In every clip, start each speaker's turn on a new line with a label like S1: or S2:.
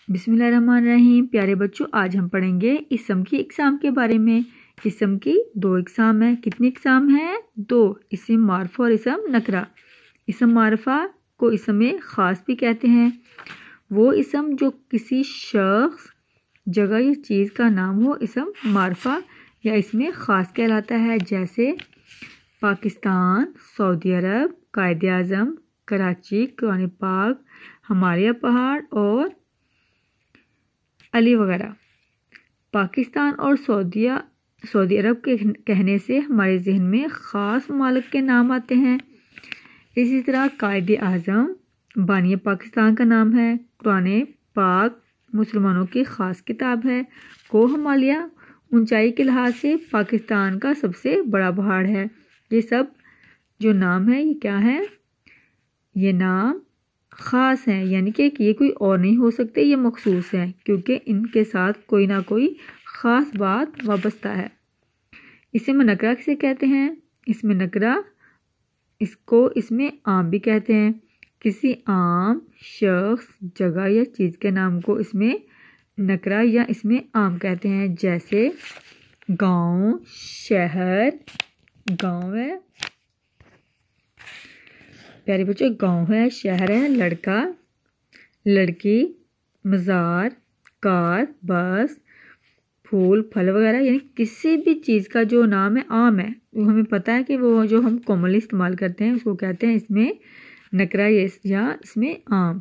S1: बिस्मिल्लाहिर्रहमानिर्रहीम। प्यारे बच्चों, आज हम पढ़ेंगे इसम की इकसाम के बारे में। इसम की दो इकसाम है। कितनी इकसाम है? दो। इसम मारफा और इसम नकरा। इसम मारफा को इसम ख़ास भी कहते हैं। वो इसम जो किसी शख्स, जगह या चीज़ का नाम हो, इसम मारफा या इसमें ख़ास कहलाता है। जैसे पाकिस्तान, सऊदी अरब, कायदे आज़म, कराची, कुरान पाक, हिमालय पहाड़ और अली वगैरह। पाकिस्तान और सऊदी अरब के कहने से हमारे जहन में ख़ास मालिक के नाम आते हैं। इसी तरह कायदे आज़म बानी पाकिस्तान का नाम है। कुरान पाक मुसलमानों की ख़ास किताब है। को हिमालय ऊंचाई के लिहाज से पाकिस्तान का सबसे बड़ा पहाड़ है। ये सब जो नाम है ये क्या है? ये नाम ख़ास हैं, यानी कि ये कोई और नहीं हो सकते, ये मखसूस हैं क्योंकि इनके साथ कोई ना कोई ख़ास बात वाबस्ता है। इसम नकरा किसे कहते हैं? इसम नकरा इसको इसमें आम भी कहते हैं। किसी आम शख्स, जगह या चीज़ के नाम को इसमें नकरा या इसमें आम कहते हैं। जैसे गांव, शहर। गांव है, प्यारे बच्चों, गांव है, शहर है, लड़का, लड़की, मज़ार, कार, बस, फूल, फल वगैरह, यानी किसी भी चीज़ का जो नाम है आम है, वो हमें पता है कि वो जो हम कॉमनली इस्तेमाल करते हैं उसको कहते हैं इसमें नकरा या इसमें आम।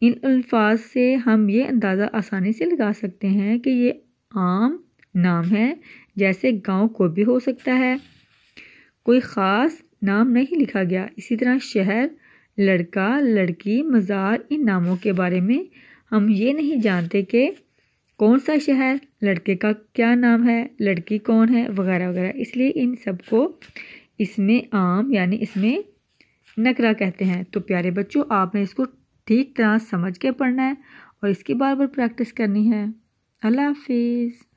S1: इन अल्फाज से हम ये अंदाज़ा आसानी से लगा सकते हैं कि ये आम नाम है। जैसे गांव कोई भी हो सकता है, कोई ख़ास नाम नहीं लिखा गया। इसी तरह शहर, लड़का, लड़की, मज़ार, इन नामों के बारे में हम ये नहीं जानते कि कौन सा शहर, लड़के का क्या नाम है, लड़की कौन है, वगैरह वगैरह। इसलिए इन सब को इसमें आम यानी इसमें नकरा कहते हैं। तो प्यारे बच्चों, आपने इसको ठीक तरह समझ के पढ़ना है और इसकी बार बार प्रैक्टिस करनी है। अल्लाह हाफिज़।